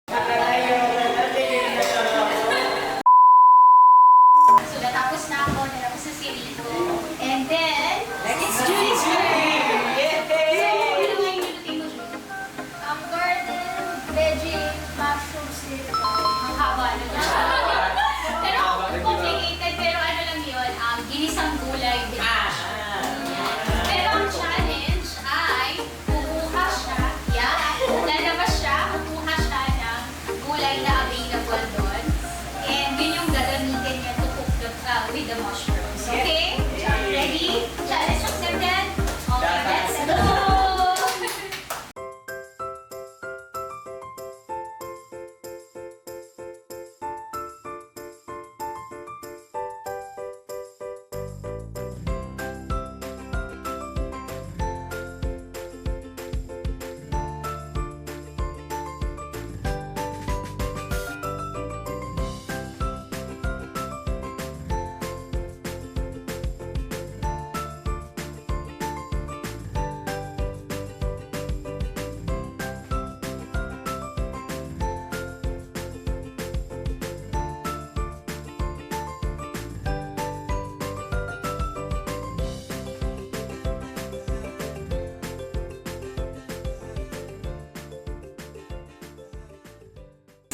So, natapos na ako, natapos na series ko. And then, it's Julie's turn! So, ano nga yung nilutin mo, Julie? Ang garden, veggie, mushroom stir fry. Ang haba na Pero complicated, pero ano lang yun, ginisang gulay with Pero ang challenge ay kukuha siya, lalabas siya, kukuha siya ng gulay na available doon. And yun yung gagamitin niya to cook with the mushrooms. Okay? Ready? Challenge accepted? Okay, let's go!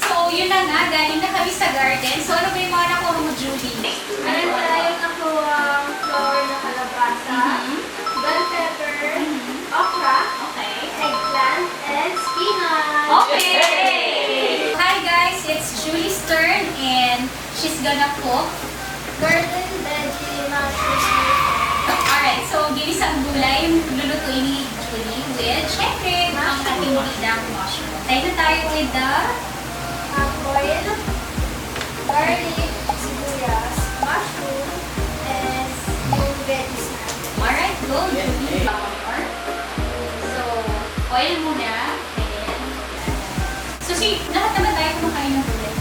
So, yun na nga, galing na kami sa garden. So, ano ba yung mga nakuha mo, Julie? Meron tayong nakuha flower na kalabasa, bell pepper, okra, Okay. eggplant, and spinach. Okay! Hi guys, it's Julie's turn and she's gonna cook. Garden, veggie, mushroom stir fry. Alright, so ginisang gulay yung lulutuin ni Julie with, syempre, ang ating bidang mushroom. Tayo na tayo with the Oil, garlic, sibuyas, mushroom, and yung veggies natin. alright, go Julie. So, oil muna. And, so, lahat naman tayo kumakain ng gulay.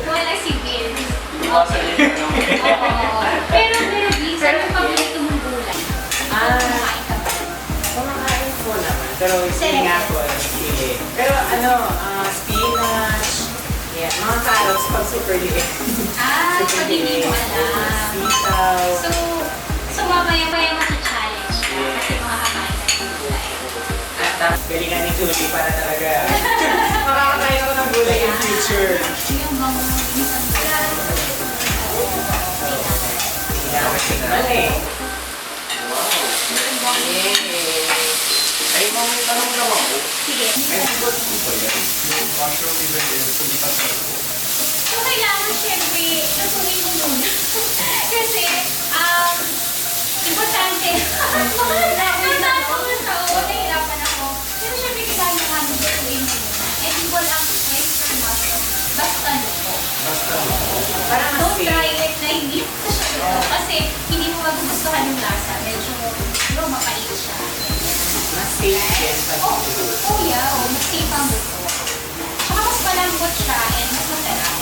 Wala si Vince. Pero Vince, ano yung paborito mong gulay? Kumakain ka ba? Kumakain po naman. Pero hindi nga po. Pero spinach, yeah, mga carrots pag super liit. So hindi mo alam. Sitaw. So mamaya-maya maki-challenge ka kasi makakakain ka ng gulay. At tapos galingan ni Julie para talaga makakakain ako ng gulay in future. Yung mga isang gulay. Dapat signal eh. Wow. Yay. Ay, may tanong lang ako. Sige. May sigot po ba yan? Yung mushroom even is sumitas na ito. So kailangan syempre lutuin mo muna. Kasi, importante. Nahirapan ako sa nahirapan ako. Pero syempre kailangan namin lutuin mo muna. And walang oyster mushroom. Basta luto. Parang mas Don't try safe. it na hindi mo siya luto. Kasi hindi mo magugustuhan yung lasa. Medyo, mapait siya. Mas safe yan pag Oh yeah. Mas safe ang luto. Tsaka mas malambot siya and mas masarap.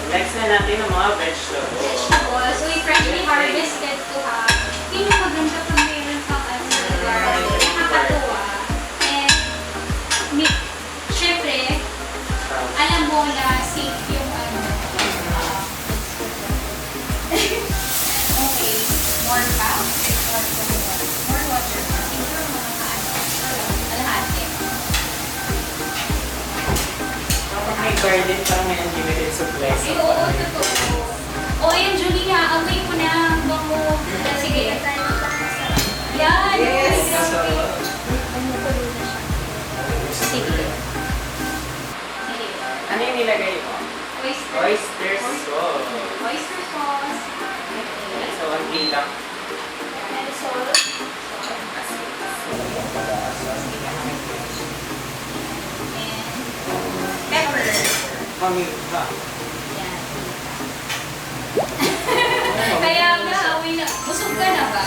Next na natin ang mga vegetables. Vegetables. We freshly harvested to ha. Yun yung maganda kung meron kang garden. Nakakatuwa. And, syempre, alam mo na safe yung okay. More pa? More water pa. Siguro mga kalahati. Kapag may garden, parang may unlimited supplies. Oo, totoo. O, yan, Julie ha. Amoy ko na ang bango. Sige. Tayo ng masarap. Yan. Yes. Grabe. Kumukulo na siya. Sige. Sige. Ano yung nilagay mo? Oyster. Oyster sauce. Oyster sauce. Okay. So, ang bilang. And salt. And pepper. Mami, ha? Yan. Kaya nga, amoy na. Busog ka na ba?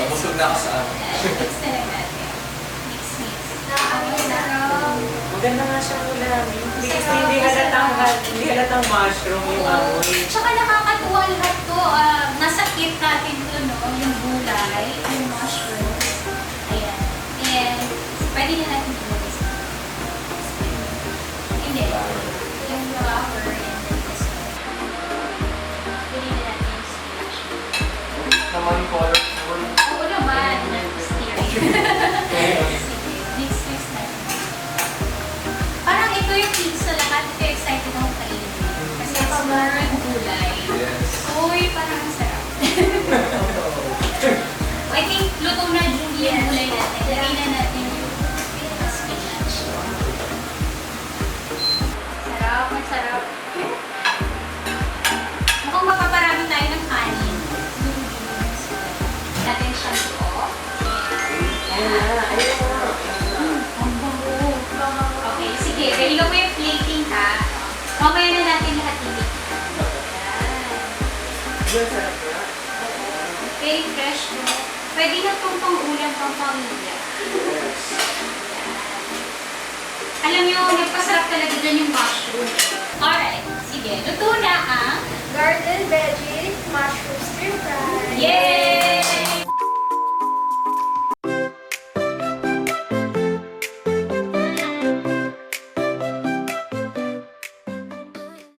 Busog na ako sa amin. Mix na lang natin. Mix. Nakakawin na. Maganda nga siyang ulamin. Kasi hindi halatang mushroom yung amoy. Tsaka nakakatuwa lahat to. Nasa kit natin to, no? Yung gulay, yung mushroom. Ayan. Pwede na natin ilagay sa hindi. Yung flour and then this one. Pwede na natin yung spinach. Naman colorful. Oo naman. Steering. Mix natin. Parang ito yung pizza lahat. Ito excited akong kainin. Kasi smurred gulay. Yes. Uy, parang ang sarap. I think luto na yung gulay natin. Lagay na natin yung spinach. Sarap, masarap. Mukhang mapaparami tayo ng kanin. Natin siyang off. Ayun na, ayun na. Ang bango. Okay, sige. Ready ka po yung plating ha. Mamaya na natin lahat ilik. Yun, sarap na. Okay, fresh mo. Pwede na itong pang-ulam, pang-pamilya. Yes. Alam nyo, nagpasarap talaga dyan yung